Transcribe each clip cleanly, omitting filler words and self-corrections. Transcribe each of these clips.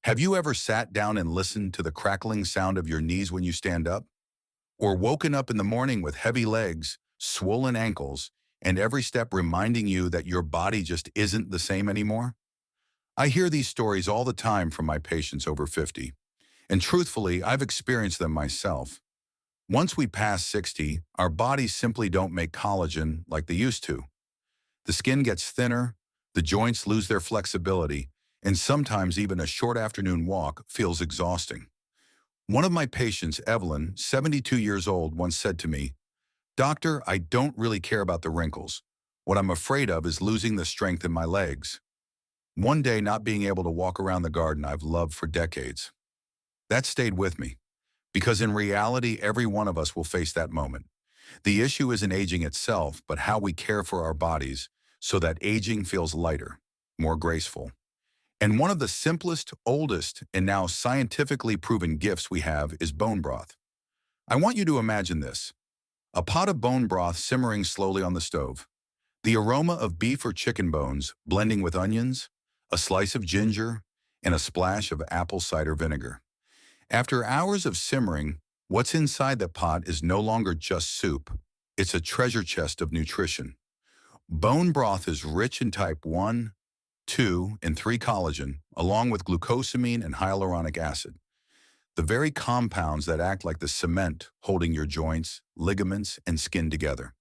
Have you ever sat down and listened to the crackling sound of your knees when you stand up? Or woken up in the morning with heavy legs, swollen ankles, and every step reminding you that your body just isn't the same anymore? I hear these stories all the time from my patients over 50, and truthfully, I've experienced them myself. Once we pass 60, our bodies simply don't make collagen like they used to. The skin gets thinner, the joints lose their flexibility, and sometimes even a short afternoon walk feels exhausting. One of my patients, Evelyn, 72 years old, once said to me, "Doctor, I don't really care about the wrinkles. What I'm afraid of is losing the strength in my legs. One day not being able to walk around the garden I've loved for decades." That stayed with me, because in reality, every one of us will face that moment. The issue isn't aging itself, but how we care for our bodies so that aging feels lighter, more graceful. And one of the simplest, oldest, and now scientifically proven gifts we have is bone broth. I want you to imagine this: a pot of bone broth simmering slowly on the stove, the aroma of beef or chicken bones blending with onions, a slice of ginger, and a splash of apple cider vinegar. After hours of simmering, what's inside the pot is no longer just soup. It's a treasure chest of nutrition. Bone broth is rich in type 1, 2, and 3 collagen, along with glucosamine and hyaluronic acid, the very compounds that act like the cement holding your joints, ligaments, and skin together.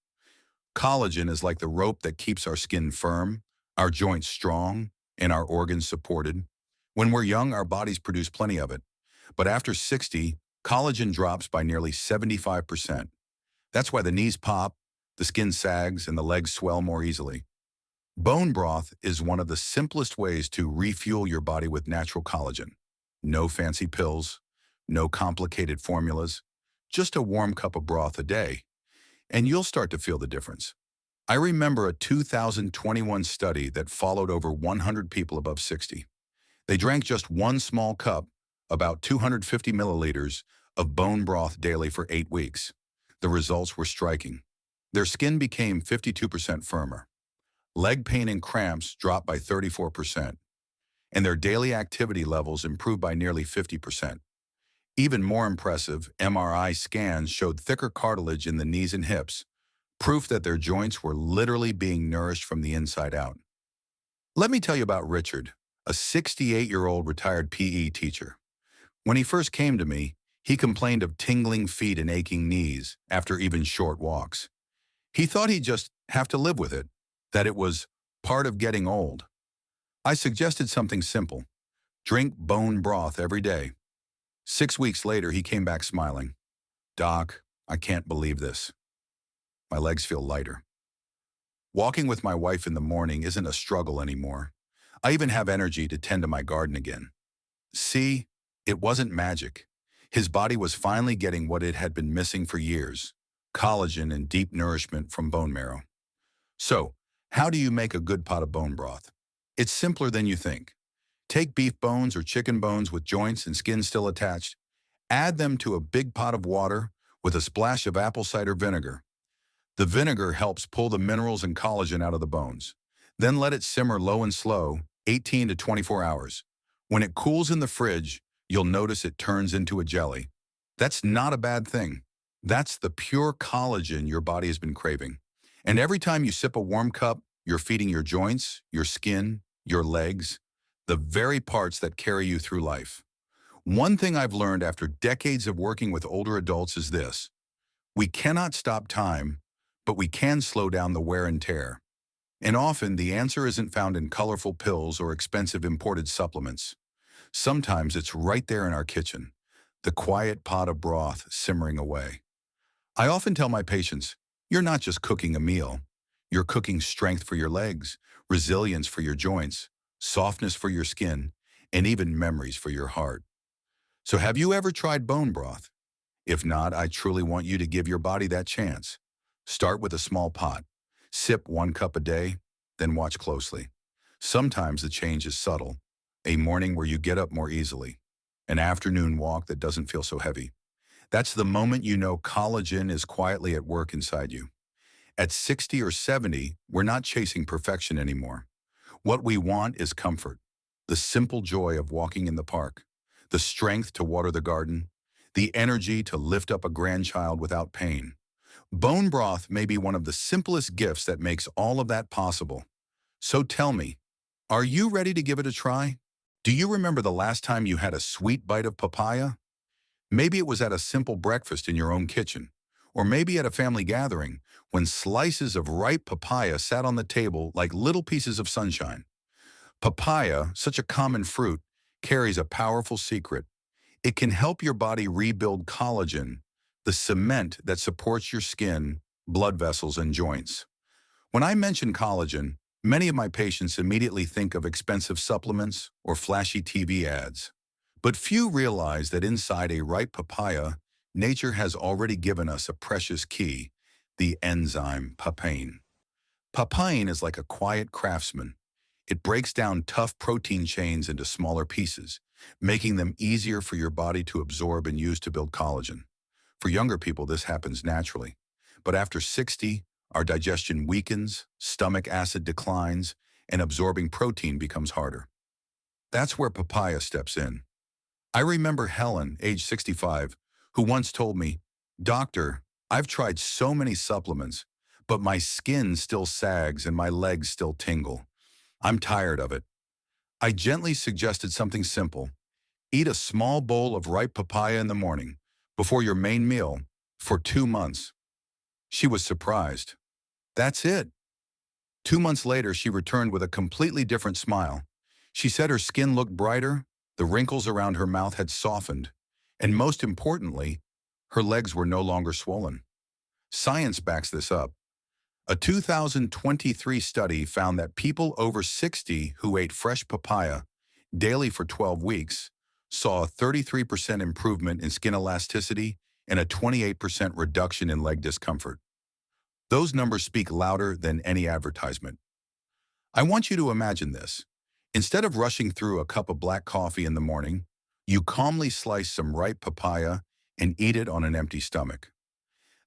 Collagen is like the rope that keeps our skin firm, our joints strong, and our organs supported. When we're young, our bodies produce plenty of it. But after 60, collagen drops by nearly 75%. That's why the knees pop, the skin sags, and the legs swell more easily. Bone broth is one of the simplest ways to refuel your body with natural collagen. No fancy pills, no complicated formulas, just a warm cup of broth a day, and you'll start to feel the difference. I remember a 2021 study that followed over 100 people above 60. They drank just one small cup, about 250 milliliters, of bone broth daily for 8 weeks. The results were striking. Their skin became 52% firmer. Leg pain and cramps dropped by 34%, and their daily activity levels improved by nearly 50%. Even more impressive, MRI scans showed thicker cartilage in the knees and hips, proof that their joints were literally being nourished from the inside out. Let me tell you about Richard, a 68-year-old retired PE teacher. When he first came to me, he complained of tingling feet and aching knees after even short walks. He thought he'd just have to live with it, that it was part of getting old. I suggested something simple: drink bone broth every day. 6 weeks later, he came back smiling. "Doc, I can't believe this. My legs feel lighter. Walking with my wife in the morning isn't a struggle anymore. I even have energy to tend to my garden again." See, it wasn't magic. His body was finally getting what it had been missing for years: collagen and deep nourishment from bone marrow. So, how do you make a good pot of bone broth? It's simpler than you think. Take beef bones or chicken bones with joints and skin still attached. Add them to a big pot of water with a splash of apple cider vinegar. The vinegar helps pull the minerals and collagen out of the bones. Then let it simmer low and slow, 18 to 24 hours. When it cools in the fridge, you'll notice it turns into a jelly. That's not a bad thing. That's the pure collagen your body has been craving. And every time you sip a warm cup, you're feeding your joints, your skin, your legs, the very parts that carry you through life. One thing I've learned after decades of working with older adults is this: we cannot stop time, but we can slow down the wear and tear. And often the answer isn't found in colorful pills or expensive imported supplements. Sometimes it's right there in our kitchen, the quiet pot of broth simmering away. I often tell my patients, you're not just cooking a meal. You're cooking strength for your legs, resilience for your joints, softness for your skin, and even memories for your heart. So have you ever tried bone broth? If not, I truly want you to give your body that chance. Start with a small pot. Sip 1 cup a day, then watch closely. Sometimes the change is subtle: a morning where you get up more easily, an afternoon walk that doesn't feel so heavy. That's the moment you know collagen is quietly at work inside you. At 60 or 70, we're not chasing perfection anymore. What we want is comfort. The simple joy of walking in the park, the strength to water the garden, the energy to lift up a grandchild without pain. Bone broth may be one of the simplest gifts that makes all of that possible. So tell me, are you ready to give it a try? Do you remember the last time you had a sweet bite of papaya? Maybe it was at a simple breakfast in your own kitchen, or maybe at a family gathering when slices of ripe papaya sat on the table like little pieces of sunshine. Papaya, such a common fruit, carries a powerful secret. It can help your body rebuild collagen, the cement that supports your skin, blood vessels, and joints. When I mention collagen, many of my patients immediately think of expensive supplements or flashy TV ads. But few realize that inside a ripe papaya, nature has already given us a precious key, the enzyme papain. Papain is like a quiet craftsman. It breaks down tough protein chains into smaller pieces, making them easier for your body to absorb and use to build collagen. For younger people, this happens naturally. But after 60, our digestion weakens, stomach acid declines, and absorbing protein becomes harder. That's where papaya steps in. I remember Helen, age 65, who once told me, "Doctor, I've tried so many supplements, but my skin still sags and my legs still tingle. I'm tired of it." I gently suggested something simple. Eat a small bowl of ripe papaya in the morning, before your main meal, for 2 months. She was surprised. That's it. 2 months later, she returned with a completely different smile. She said her skin looked brighter, the wrinkles around her mouth had softened, and most importantly, her legs were no longer swollen. Science backs this up. A 2023 study found that people over 60 who ate fresh papaya daily for 12 weeks saw a 33% improvement in skin elasticity and a 28% reduction in leg discomfort. Those numbers speak louder than any advertisement. I want you to imagine this. Instead of rushing through a cup of black coffee in the morning, you calmly slice some ripe papaya and eat it on an empty stomach.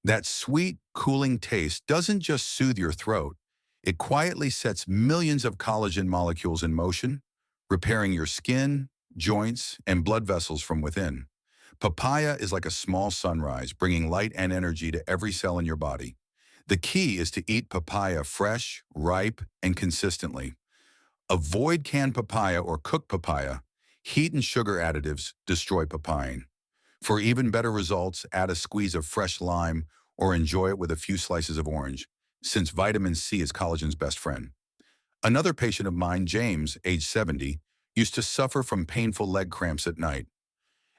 That sweet, cooling taste doesn't just soothe your throat, it quietly sets millions of collagen molecules in motion, repairing your skin, joints, and blood vessels from within. Papaya is like a small sunrise, bringing light and energy to every cell in your body. The key is to eat papaya fresh, ripe, and consistently. Avoid canned papaya or cooked papaya. Heat and sugar additives destroy papain. For even better results, add a squeeze of fresh lime or enjoy it with a few slices of orange, since vitamin C is collagen's best friend. Another patient of mine, James, age 70, used to suffer from painful leg cramps at night.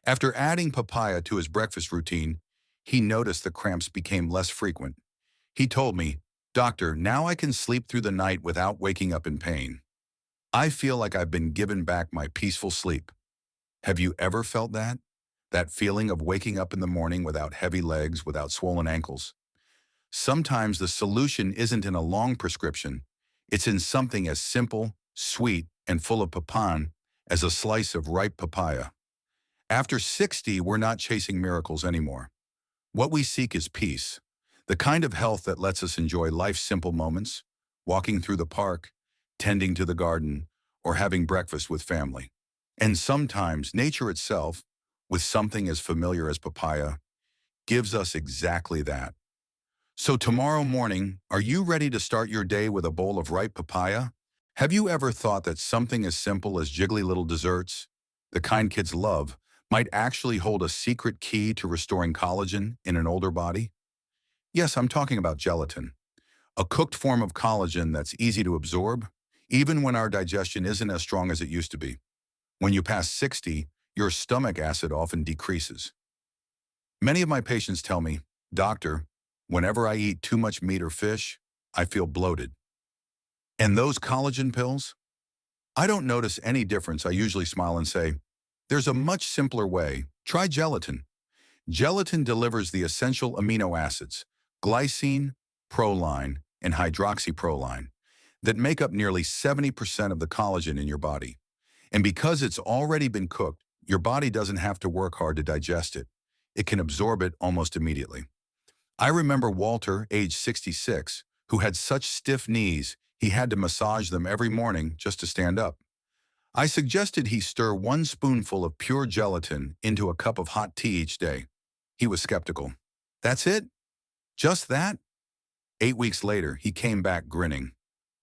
After adding papaya to his breakfast routine, he noticed the cramps became less frequent. He told me, "Doctor, now I can sleep through the night without waking up in pain. I feel like I've been given back my peaceful sleep." Have you ever felt that? That feeling of waking up in the morning without heavy legs, without swollen ankles? Sometimes the solution isn't in a long prescription. It's in something as simple, sweet, and full of papain as a slice of ripe papaya. After 60, we're not chasing miracles anymore. What we seek is peace, the kind of health that lets us enjoy life's simple moments, walking through the park, tending to the garden, or having breakfast with family. And sometimes nature itself, with something as familiar as papaya, gives us exactly that. So tomorrow morning, are you ready to start your day with a bowl of ripe papaya? Have you ever thought that something as simple as jiggly little desserts, the kind kids love, might actually hold a secret key to restoring collagen in an older body? Yes, I'm talking about gelatin, a cooked form of collagen that's easy to absorb, even when our digestion isn't as strong as it used to be. When you pass 60, your stomach acid often decreases. Many of my patients tell me, "Doctor, whenever I eat too much meat or fish, I feel bloated." And those collagen pills? I don't notice any difference. I usually smile and say, "There's a much simpler way. Try gelatin." Gelatin delivers the essential amino acids, glycine, proline, and hydroxyproline, that make up nearly 70% of the collagen in your body. And because it's already been cooked, your body doesn't have to work hard to digest it. It can absorb it almost immediately. I remember Walter, age 66, who had such stiff knees, he had to massage them every morning just to stand up. I suggested he stir 1 spoonful of pure gelatin into a cup of hot tea each day. He was skeptical. That's it? Just that? 8 weeks later, he came back grinning.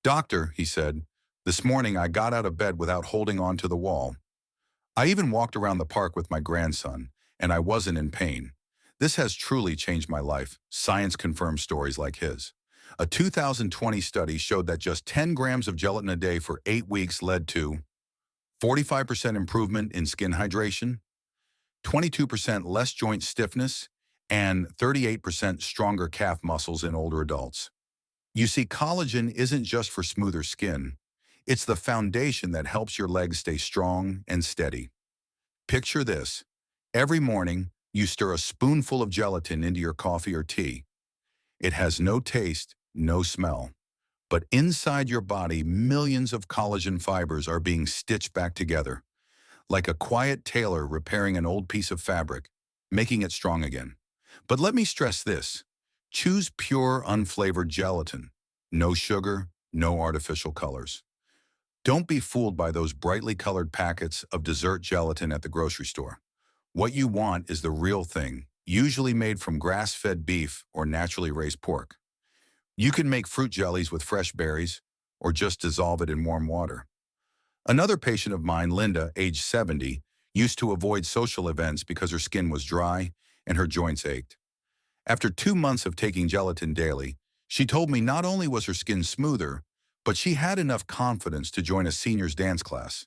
Doctor, he said, this morning I got out of bed without holding on to the wall. I even walked around the park with my grandson, and I wasn't in pain. This has truly changed my life. Science confirms stories like his. A 2020 study showed that just 10 grams of gelatin a day for 8 weeks led to 45% improvement in skin hydration, 22% less joint stiffness, and 38% stronger calf muscles in older adults. You see, collagen isn't just for smoother skin. It's the foundation that helps your legs stay strong and steady. Picture this. Every morning, you stir a spoonful of gelatin into your coffee or tea. It has no taste, no smell. But inside your body, millions of collagen fibers are being stitched back together, like a quiet tailor repairing an old piece of fabric, making it strong again. But let me stress this. Choose pure, unflavored gelatin. No sugar, no artificial colors. Don't be fooled by those brightly colored packets of dessert gelatin at the grocery store. What you want is the real thing, usually made from grass-fed beef or naturally raised pork. You can make fruit jellies with fresh berries, or just dissolve it in warm water. Another patient of mine, Linda, age 70, used to avoid social events because her skin was dry and her joints ached. After 2 months of taking gelatin daily, she told me not only was her skin smoother, but she had enough confidence to join a seniors dance class.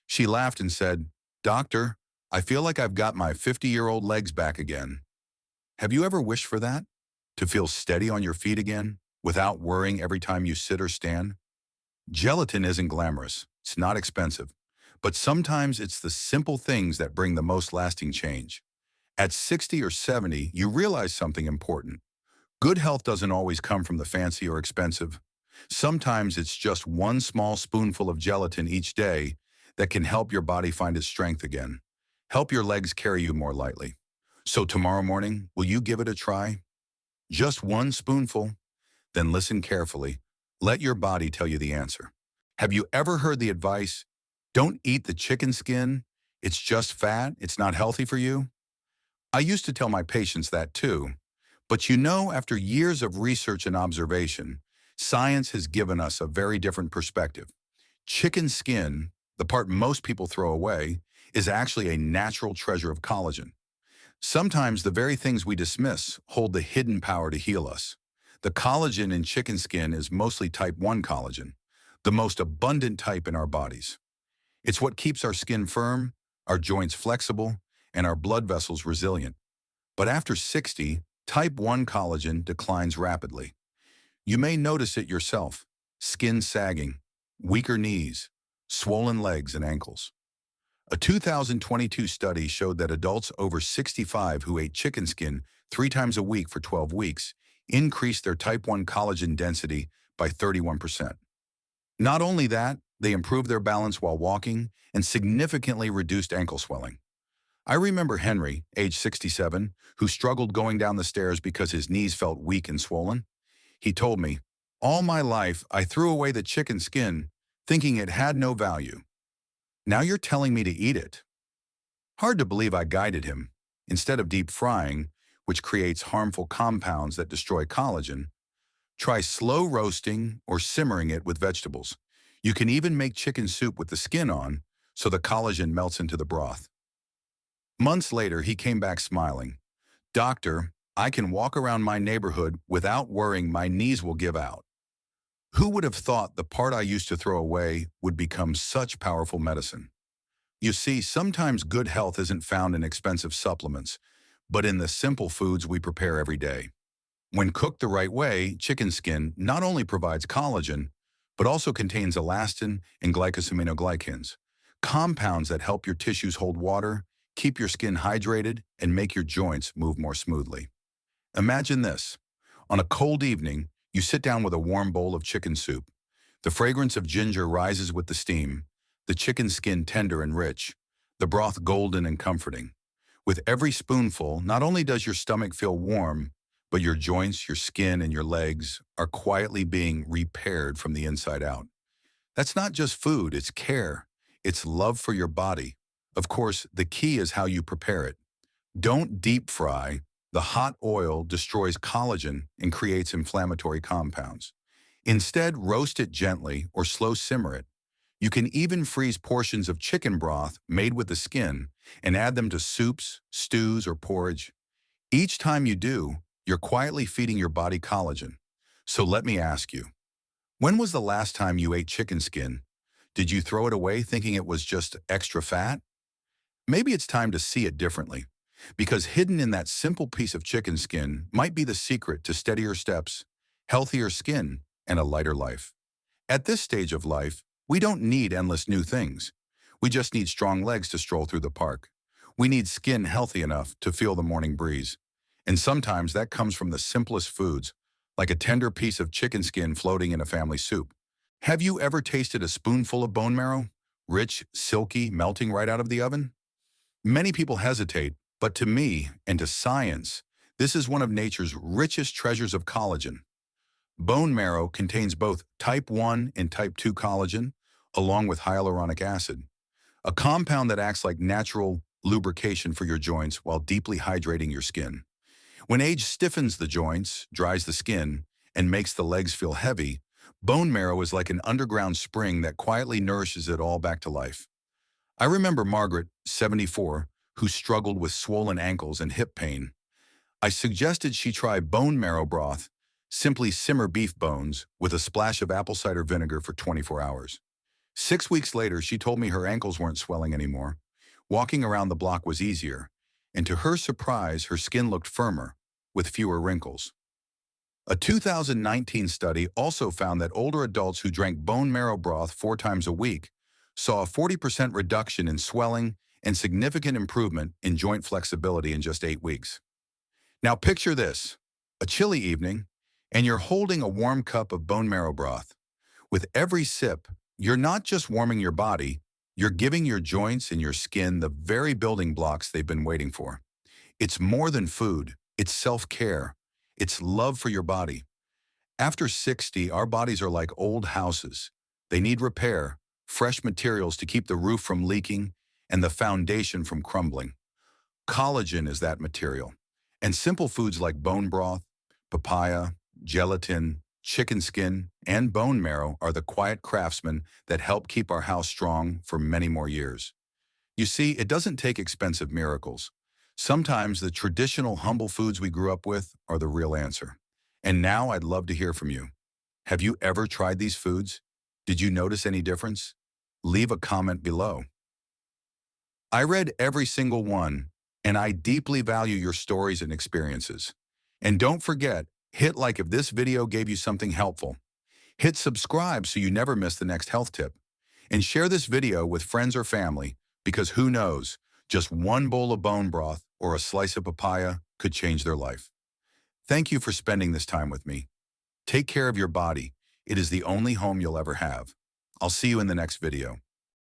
She laughed and said, "Doctor, I feel like I've got my 50-year-old legs back again." Have you ever wished for that? To feel steady on your feet again, without worrying every time you sit or stand? Gelatin isn't glamorous, it's not expensive, but sometimes it's the simple things that bring the most lasting change. At 60 or 70, you realize something important. Good health doesn't always come from the fancy or expensive. Sometimes it's just 1 small spoonful of gelatin each day that can help your body find its strength again. Help your legs carry you more lightly. So tomorrow morning, will you give it a try? Just 1 spoonful? Then listen carefully. Let your body tell you the answer. Have you ever heard the advice, don't eat the chicken skin, it's just fat, it's not healthy for you? I used to tell my patients that too. But you know, after years of research and observation, science has given us a very different perspective. Chicken skin, the part most people throw away, is actually a natural treasure of collagen. Sometimes the very things we dismiss hold the hidden power to heal us. The collagen in chicken skin is mostly type 1 collagen, the most abundant type in our bodies. It's what keeps our skin firm, our joints flexible, and our blood vessels resilient. But after 60, type 1 collagen declines rapidly. You may notice it yourself: skin sagging, weaker knees, swollen legs and ankles. A 2022 study showed that adults over 65 who ate chicken skin 3 times a week for 12 weeks increased their type 1 collagen density by 31%. Not only that, they improved their balance while walking and significantly reduced ankle swelling. I remember Henry, age 67, who struggled going down the stairs because his knees felt weak and swollen. He told me, "All my life, I threw away the chicken skin, thinking it had no value. Now you're telling me to eat it." Hard to believe I guided him. Instead of deep frying, which creates harmful compounds that destroy collagen, try slow roasting or simmering it with vegetables. You can even make chicken soup with the skin on, so the collagen melts into the broth. Months later, he came back smiling. "Doctor, I can walk around my neighborhood without worrying my knees will give out." Who would have thought the part I used to throw away would become such powerful medicine? You see, sometimes good health isn't found in expensive supplements, but in the simple foods we prepare every day. When cooked the right way, chicken skin not only provides collagen, but also contains elastin and glycosaminoglycans, compounds that help your tissues hold water, keep your skin hydrated, and make your joints move more smoothly. Imagine this. On a cold evening, you sit down with a warm bowl of chicken soup. The fragrance of ginger rises with the steam, the chicken skin tender and rich, the broth golden and comforting. With every spoonful, not only does your stomach feel warm, but your joints, your skin, and your legs are quietly being repaired from the inside out. That's not just food, it's care. it's love for your body. Of course, the key is how you prepare it. Don't deep fry. The hot oil destroys collagen and creates inflammatory compounds. Instead, roast it gently or slow simmer it. You can even freeze portions of chicken broth made with the skin and add them to soups, stews, or porridge. Each time you do, you're quietly feeding your body collagen. So let me ask you, when was the last time you ate chicken skin? Did you throw it away thinking it was just extra fat? Maybe it's time to see it differently, because hidden in that simple piece of chicken skin might be the secret to steadier steps, healthier skin, and a lighter life. At this stage of life, we don't need endless new things. We just need strong legs to stroll through the park. We need skin healthy enough to feel the morning breeze. And sometimes that comes from the simplest foods, like a tender piece of chicken skin floating in a family soup. Have you ever tasted a spoonful of bone marrow? Rich, silky, melting right out of the oven? Many people hesitate, but to me, and to science, this is one of nature's richest treasures of collagen. Bone marrow contains both type 1 and type 2 collagen, along with hyaluronic acid, a compound that acts like natural lubrication for your joints while deeply hydrating your skin. When age stiffens the joints, dries the skin, and makes the legs feel heavy, bone marrow is like an underground spring that quietly nourishes it all back to life. I remember Margaret, 74, who struggled with swollen ankles and hip pain. I suggested she try bone marrow broth. Simply simmer beef bones with a splash of apple cider vinegar for 24 hours. 6 weeks later, she told me her ankles weren't swelling anymore. Walking around the block was easier, and to her surprise, her skin looked firmer, with fewer wrinkles. A 2019 study also found that older adults who drank bone marrow broth 4 times a week saw a 40% reduction in swelling and significant improvement in joint flexibility in just 8 weeks. Now picture this, a chilly evening, and you're holding a warm cup of bone marrow broth. With every sip, you're not just warming your body, you're giving your joints and your skin the very building blocks they've been waiting for. It's more than food, it's self-care, it's love for your body. After 60, our bodies are like old houses. They need repair, fresh materials to keep the roof from leaking and the foundation from crumbling. Collagen is that material. And simple foods like bone broth, papaya, gelatin, chicken skin, and bone marrow are the quiet craftsmen that help keep our house strong for many more years. You see, it doesn't take expensive miracles. Sometimes the traditional humble foods we grew up with are the real answer. And now I'd love to hear from you. Have you ever tried these foods? Did you notice any difference? Leave a comment below. I read every single one, and I deeply value your stories and experiences. And don't forget, hit like if this video gave you something helpful. Hit subscribe so you never miss the next health tip. And share this video with friends or family, because who knows, just one bowl of bone broth or a slice of papaya could change their life. Thank you for spending this time with me. Take care of your body. It is the only home you'll ever have. I'll see you in the next video.